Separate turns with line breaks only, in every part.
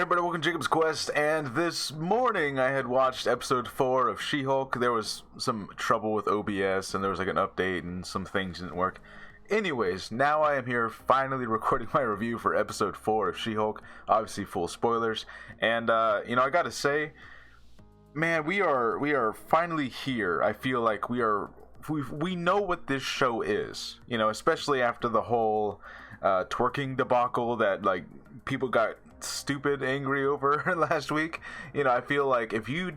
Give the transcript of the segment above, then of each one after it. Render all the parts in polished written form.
everybody, welcome to Jacob's Quest, and this morning I had watched episode 4 of She-Hulk. There was some trouble with OBS, and there was like an update, and some things didn't work. Anyways, now I am here finally recording my review for episode 4 of She-Hulk, obviously full spoilers, and I gotta say, man, we are finally here. I feel like we know what this show is, especially after the whole twerking debacle that like people got stupid angry over last week. I feel like if you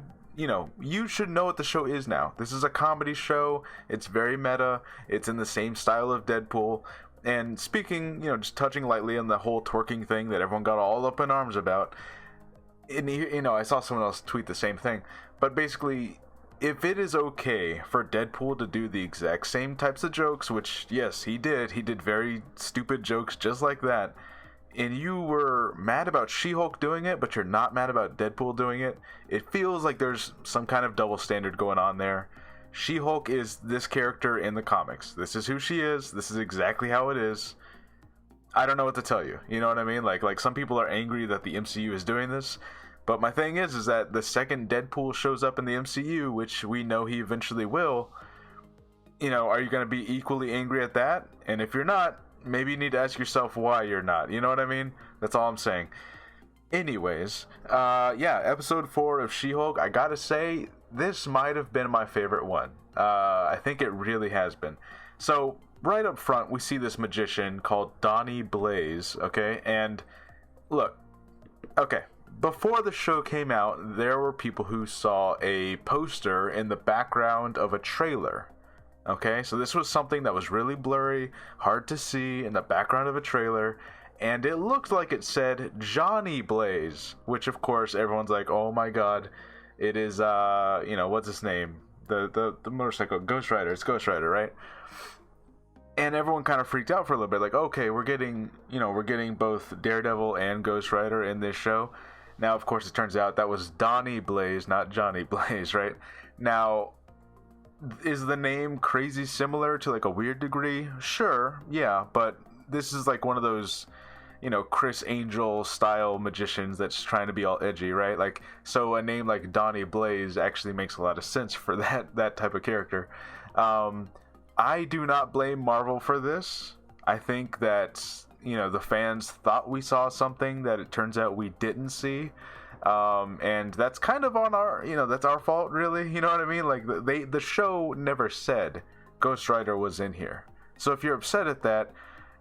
should know what the show is now. This is a comedy show. It's very meta. It's in the same style of Deadpool. And speaking, just touching lightly on the whole twerking thing that everyone got all up in arms about. And I saw someone else tweet the same thing. But basically, if it is okay for Deadpool to do the exact same types of jokes, which yes, he did very stupid jokes just like that, and you were mad about She-Hulk doing it, but you're not mad about Deadpool doing it, it feels like there's some kind of double standard going on there. She-Hulk is this character in the comics. This is who she is. This is exactly how it is. I don't know what to tell you. You know what I mean? Like some people are angry that the MCU is doing this, but my thing is that the second Deadpool shows up in the MCU, which we know he eventually will, are you going to be equally angry at that? And if you're not, maybe you need to ask yourself why you're not. You know what I mean? That's all I'm saying. Anyways, episode 4 of She-Hulk, I gotta say, this might have been my favorite one. I think it really has been. So, right up front, we see this magician called Donnie Blaze, okay? And, look, okay, before the show came out, there were people who saw a poster in the background of a trailer. Okay, so this was something that was really blurry, hard to see in the background of a trailer, and it looked like it said Johnny Blaze, which of course everyone's like, oh my god, it is, what's his name? The motorcycle, Ghost Rider, it's Ghost Rider, right? And everyone kind of freaked out for a little bit, like, okay, we're getting both Daredevil and Ghost Rider in this show. Now, of course, it turns out that was Donnie Blaze, not Johnny Blaze, right? Now, is the name crazy similar to like a weird degree? Sure, yeah, but this is like one of those, Chris Angel style magicians that's trying to be all edgy, right? Like, so a name like Donnie Blaze actually makes a lot of sense for that type of character. I do not blame Marvel for this. I think that, the fans thought we saw something that it turns out we didn't see. And that's kind of on our, that's our fault, really. You know what I mean? Like, the show never said Ghost Rider was in here. So if you're upset at that,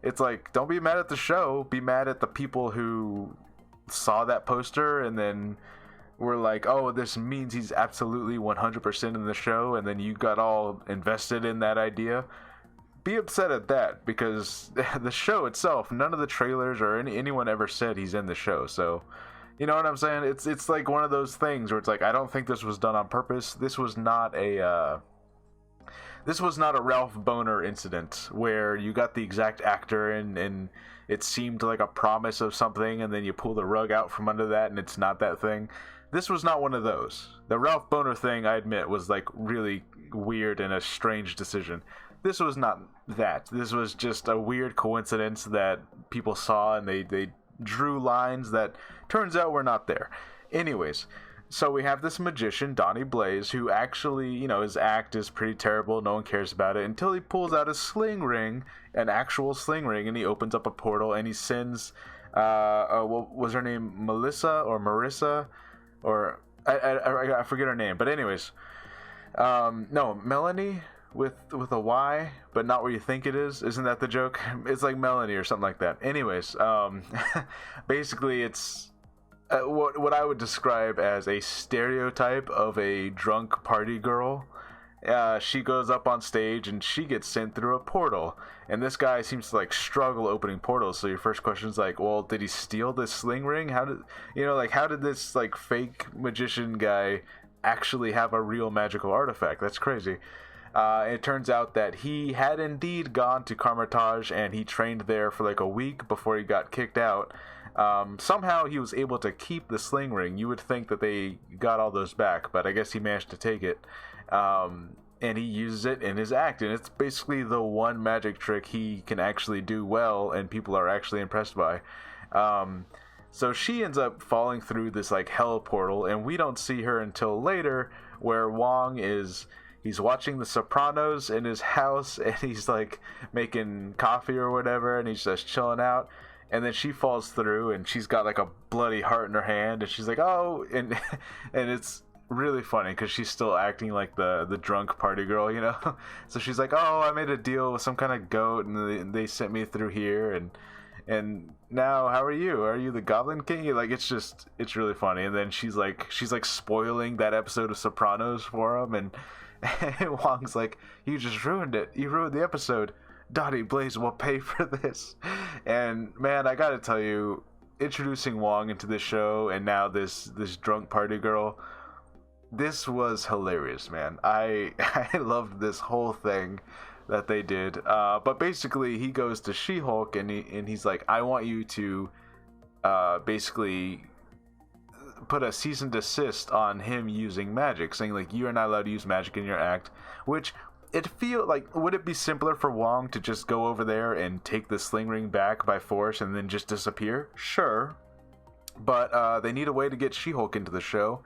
it's like, don't be mad at the show. Be mad at the people who saw that poster and then were like, oh, this means he's absolutely 100% in the show. And then you got all invested in that idea. Be upset at that, because the show itself, none of the trailers or anyone ever said he's in the show. So, you know what I'm saying? It's like one of those things where it's like, I don't think this was done on purpose. This was not a Ralph Boner incident where you got the exact actor and it seemed like a promise of something, and then you pull the rug out from under that and it's not that thing. This was not one of those. The Ralph Boner thing, I admit, was like really weird and a strange decision. This was not that. This was just a weird coincidence that people saw, and they drew lines that turns out were not there. Anyways, so we have this magician, Donnie Blaze, who actually, his act is pretty terrible. No one cares about it until he pulls out a sling ring, an actual sling ring, and he opens up a portal and he sends, what was her name? Melissa or Marissa? Or, I forget her name. But anyways, no, Melanie with a Y, but not where you think it is. Isn't that the joke? It's like Melanie or something like that. Anyways, basically it's what I would describe as a stereotype of a drunk party girl. She goes up on stage and she gets sent through a portal, and this guy seems to like struggle opening portals. So your first question is like, well, did he steal this sling ring? How did this like fake magician guy actually have a real magical artifact? That's crazy. It turns out that he had indeed gone to Carmitage, and he trained there for like a week before he got kicked out. Somehow he was able to keep the sling ring. You would think that they got all those back, but I guess he managed to take it. And he uses it in his act, and it's basically the one magic trick he can actually do well and people are actually impressed by. So she ends up falling through this like hell portal, and we don't see her until later, where he's watching The Sopranos in his house, and he's like making coffee or whatever, and he's just chilling out. And then she falls through, and she's got like a bloody heart in her hand, and she's like, "Oh!" and it's really funny because she's still acting like the drunk party girl, you know. So she's like, "Oh, I made a deal with some kind of goat, and they sent me through here, and now how are you? Are you the Goblin King?" Like, it's really funny. And then she's like spoiling that episode of Sopranos for him, and Wong's like, "You just ruined it. You ruined the episode. Dottie Blaze will pay for this." And man, I gotta tell you, introducing Wong into this show and now this drunk party girl, this was hilarious, man. I loved this whole thing that they did. But basically, he goes to She-Hulk, and he's like, "I want you to basically put a cease and desist on him using magic," saying like, "You are not allowed to use magic in your act." Which it feel like, would it be simpler for Wong to just go over there and take the sling ring back by force and then just disappear? Sure, but they need a way to get She-Hulk into the show,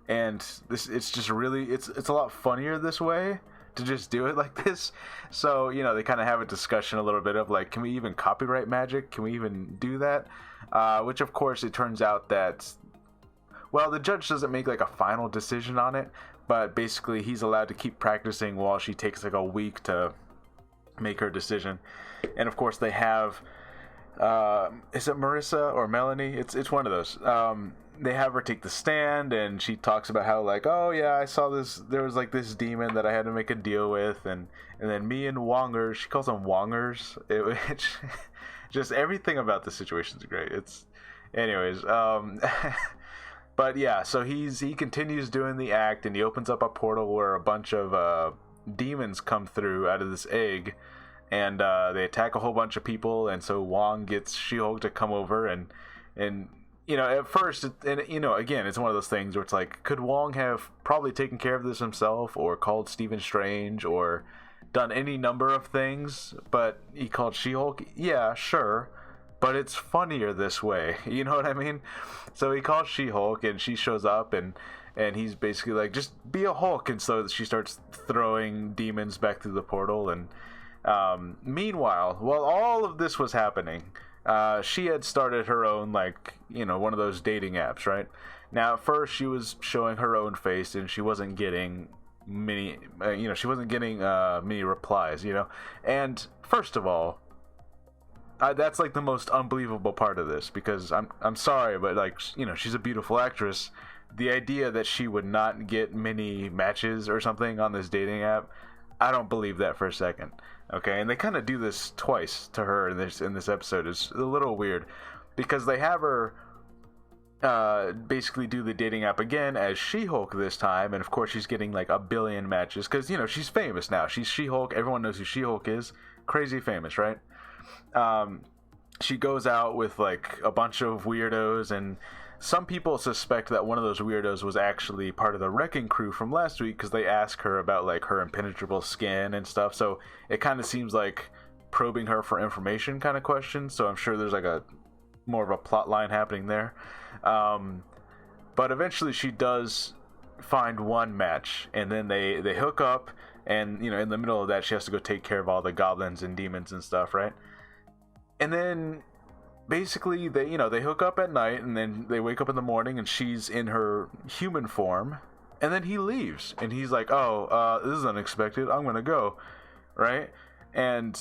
and it's just really it's a lot funnier this way to just do it like this. So, you know, they kind of have a discussion a little bit of like, can we even copyright magic? Can we even do that? Which of course it turns out that, well, the judge doesn't make like a final decision on it, but basically he's allowed to keep practicing while she takes like a week to make her decision. And of course they have, is it Marissa or Melanie? It's one of those. They have her take the stand, and she talks about how like, "Oh yeah, I saw this, there was like this demon that I had to make a deal with, and then me and Wongers," she calls them Wongers. It's just everything about the situation is great. It's anyways, but yeah, so he continues doing the act, and he opens up a portal where a bunch of demons come through out of this egg, and they attack a whole bunch of people. And so Wong gets She-Hulk to come over, and you know, at first, and you know, again, it's one of those things where it's like, could Wong have probably taken care of this himself, or called Stephen Strange, or done any number of things? But he called She-Hulk. Yeah, sure, but it's funnier this way. You know what I mean? So he calls She-Hulk, and she shows up, and he's basically like, "Just be a Hulk." And so she starts throwing demons back through the portal. And meanwhile, while all of this was happening, she had started her own, like, you know, one of those dating apps, right? Now, at first, she was showing her own face, and she wasn't getting many, many replies, you know? And first of all, that's like the most unbelievable part of this, because I'm sorry, but like, you know, she's a beautiful actress. The idea that she would not get many matches or something on this dating app, I don't believe that for a second. Okay, and they kind of do this twice to her in this episode. It's a little weird because they have her basically do the dating app again as She-Hulk this time, and of course she's getting like 1 billion matches because, you know, she's famous now. She's She-Hulk. Everyone knows who She-Hulk is. Crazy famous, right? She goes out with like a bunch of weirdos, and some people suspect that one of those weirdos was actually part of the Wrecking Crew from last week because they ask her about like her impenetrable skin and stuff. So it kind of seems like probing her for information kind of questions. So I'm sure there's like a more of a plot line happening there. But eventually she does find one match, and then they hook up, and, you know, in the middle of that she has to go take care of all the goblins and demons and stuff, right? And then basically they hook up at night, and then they wake up in the morning and she's in her human form, and then he leaves and he's like, "Oh, this is unexpected, I'm gonna go," right? And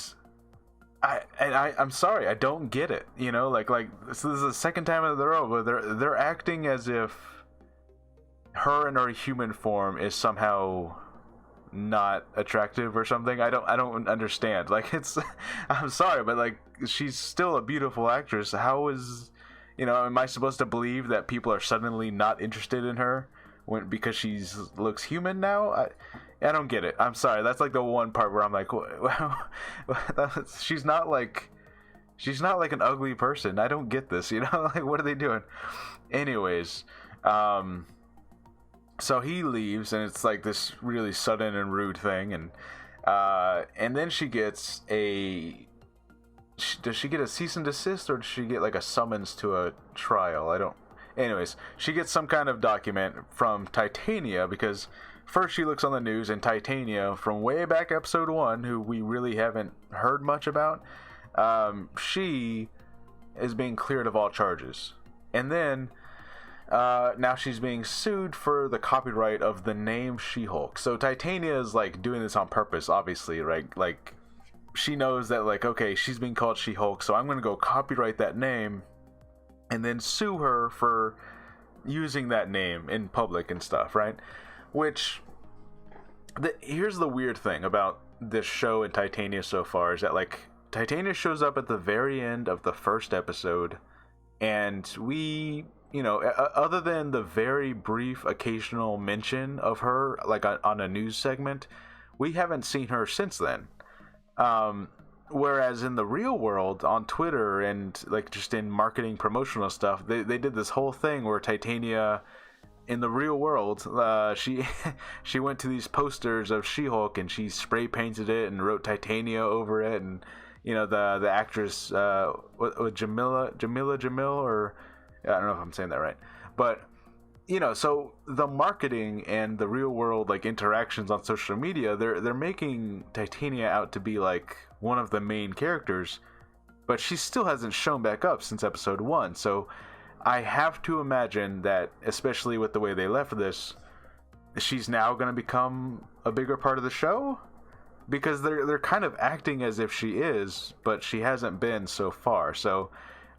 I'm sorry, I don't get it, you know, like this is the second time in a row where they're acting as if her in her human form is somehow not attractive or something. I don't understand. Like, it's I'm sorry, but like, she's still a beautiful actress. How is, you know, am I supposed to believe that people are suddenly not interested in her because she looks human now? I don't get it. I'm sorry. That's like the one part where I'm like, well, she's not like an ugly person. I don't get this, you know? Like, what are they doing? Anyways, so he leaves, and it's like this really sudden and rude thing, and then she gets a does she get a cease and desist, or does she get like a summons to a trial? I don't. Anyways, she gets some kind of document from Titania because first she looks on the news, and Titania from way back episode 1, who we really haven't heard much about, she is being cleared of all charges. And then now she's being sued for the copyright of the name She-Hulk. So Titania is like doing this on purpose, obviously, right? Like she knows that, like, okay, she's being called She-Hulk, so I'm going to go copyright that name and then sue her for using that name in public and stuff, right? Which, here's the weird thing about this show and Titania so far is that, like, Titania shows up at the very end of the first episode, and we, you know, other than the very brief occasional mention of her, like on a news segment, we haven't seen her since then. Whereas in the real world, on Twitter and like just in marketing promotional stuff, they did this whole thing where Titania, in the real world, she went to these posters of She-Hulk and she spray painted it and wrote Titania over it, and you know the actress Jamila Jamil, or I don't know if I'm saying that right, but you know, so the marketing and the real world like interactions on social media, they're making Titania out to be like one of the main characters, but she still hasn't shown back up since episode 1. So I have to imagine that, especially with the way they left this, she's now going to become a bigger part of the show, because they're kind of acting as if she is, but she hasn't been so far. So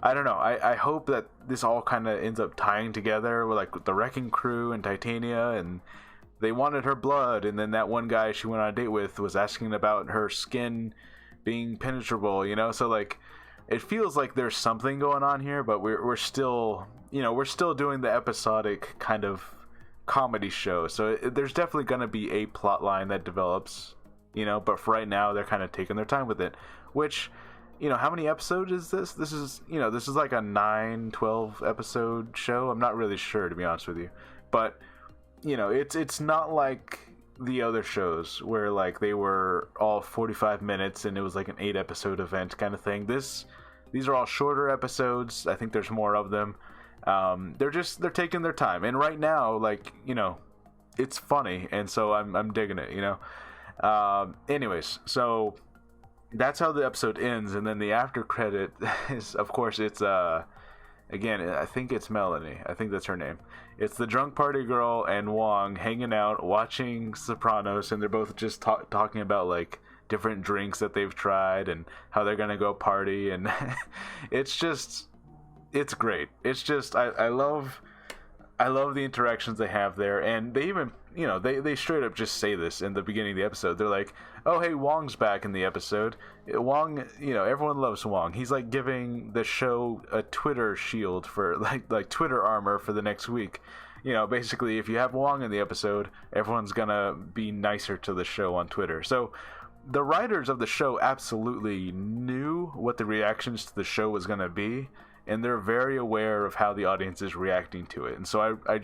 I don't know. I hope that this all kind of ends up tying together with like the Wrecking Crew and Titania, and they wanted her blood, and then that one guy she went on a date with was asking about her skin being penetrable, you know? So like it feels like there's something going on here, but we're still, you know, we're still doing the episodic kind of comedy show. So there's definitely going to be a plot line that develops, you know, but for right now they're kind of taking their time with it, which, you know, how many episodes is this? This is, you know, this is like a 9-12 episode show. I'm not really sure, to be honest with you, but you know, it's not like the other shows where like they were all 45 minutes and it was like an 8 episode event kind of thing. These are all shorter episodes. I think there's more of them. They're taking their time, and right now, like, you know, it's funny, and so I'm digging it, you know. Anyways, so that's how the episode ends, and then the after credit is, of course, it's again, I think it's Melanie. I think that's her name. It's the drunk party girl and Wong hanging out, watching Sopranos, and they're both just talking about like different drinks that they've tried and how they're gonna go party, and it's great. It's just I love the interactions they have there, and they even, you know, they straight up just say this in the beginning of the episode. They're like, oh hey, Wong's back in the episode. Wong, you know, everyone loves Wong. He's like giving the show a Twitter shield for like Twitter armor for the next week. You know, basically if you have Wong in the episode, everyone's gonna be nicer to the show on Twitter. So the writers of the show absolutely knew what the reactions to the show was gonna be, and they're very aware of how the audience is reacting to it. And so I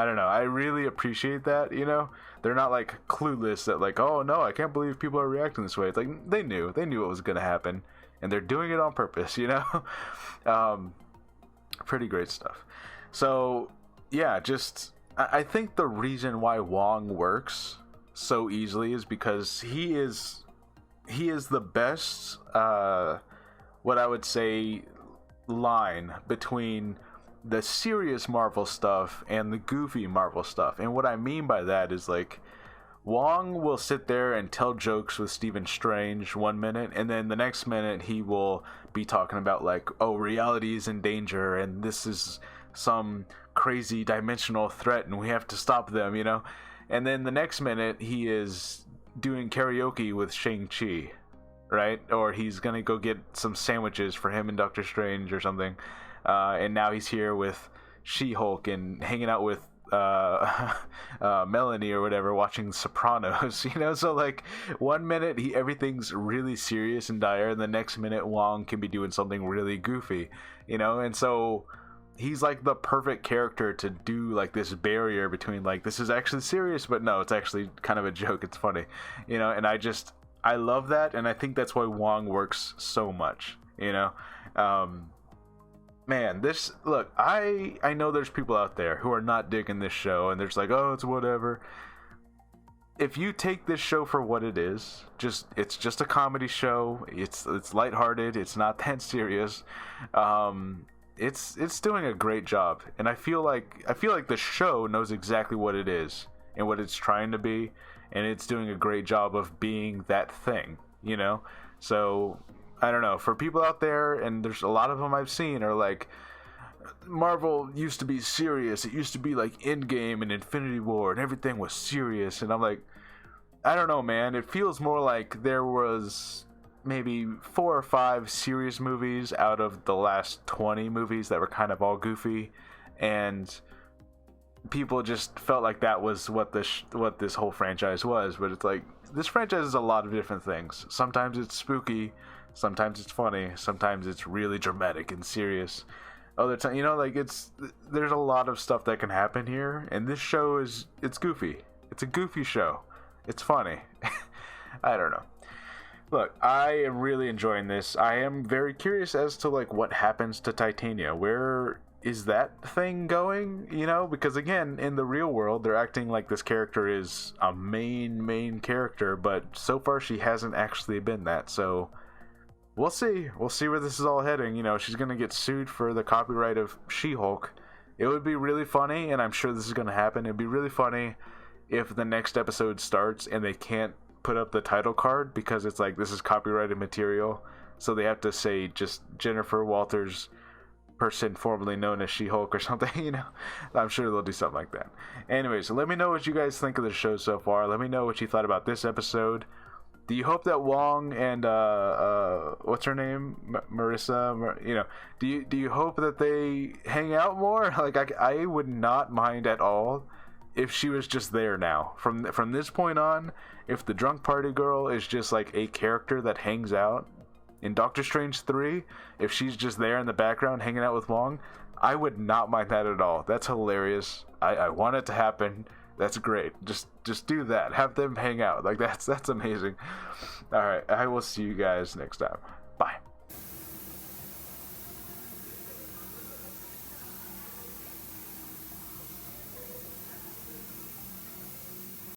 don't know, I really appreciate that, you know? They're not like clueless that like, oh no, I can't believe people are reacting this way. It's like they knew what was gonna happen, and they're doing it on purpose, you know? Pretty great stuff. So yeah, just I think the reason why Wong works so easily is because he is the best what I would say line between the serious Marvel stuff and the goofy Marvel stuff. And what I mean by that is, like, Wong will sit there and tell jokes with Stephen Strange one minute, and then the next minute he will be talking about like, oh, reality is in danger and this is some crazy dimensional threat and we have to stop them, you know? And then the next minute he is doing karaoke with Shang-Chi, right? Or he's gonna go get some sandwiches for him and Doctor Strange or something. And now he's here with She-Hulk and hanging out with Melanie or whatever, watching Sopranos, you know? So like one minute everything's really serious and dire, and the next minute Wong can be doing something really goofy, you know? And so he's like the perfect character to do like this barrier between like, this is actually serious, but no, it's actually kind of a joke, it's funny, you know? And I love that, and I think that's why Wong works so much. you know. Um, Man, this look, I know there's people out there who are not digging this show, and they're just like, oh, it's whatever. If you take this show for what it is, it's just a comedy show. It's lighthearted. It's not that serious. It's doing a great job, and I feel like the show knows exactly what it is and what it's trying to be, and it's doing a great job of being that thing, you know. So I don't know, for people out there, and there's a lot of them I've seen are like, Marvel used to be serious. It used to be like Endgame and Infinity War, and everything was serious. And I'm like, I don't know, man. It feels more like there was maybe 4 or 5 serious movies out of the last 20 movies that were kind of all goofy, and people just felt like that was what this whole franchise was. But it's like, this franchise is a lot of different things. Sometimes it's spooky, sometimes it's funny, sometimes it's really dramatic and serious. Other time, you know, like there's a lot of stuff that can happen here, and this show it's goofy. It's a goofy show. It's funny. I don't know. Look, I am really enjoying this. I am very curious as to like what happens to Titania. Where is that thing going? You know, because again, in the real world, they're acting like this character is a main character, but so far she hasn't actually been that. So we'll see. We'll see where this is all heading. You know, she's going to get sued for the copyright of She-Hulk. It would be really funny, and I'm sure this is going to happen. It'd be really funny if the next episode starts and they can't put up the title card because it's like, this is copyrighted material. So they have to say just Jennifer Walters, person formerly known as She-Hulk or something, you know. I'm sure they'll do something like that. Anyway, so let me know what you guys think of the show so far. Let me know what you thought about this episode. Do you hope that Wong and what's her name, Marissa, you know, do you hope that they hang out more? Like I would not mind at all if she was just there now. From this point on, if the drunk party girl is just like a character that hangs out in Doctor Strange 3, if she's just there in the background hanging out with Wong, I would not mind that at all. That's hilarious. I want it to happen. That's great. Just do that. Have them hang out. Like that's amazing. All right. I will see you guys next time.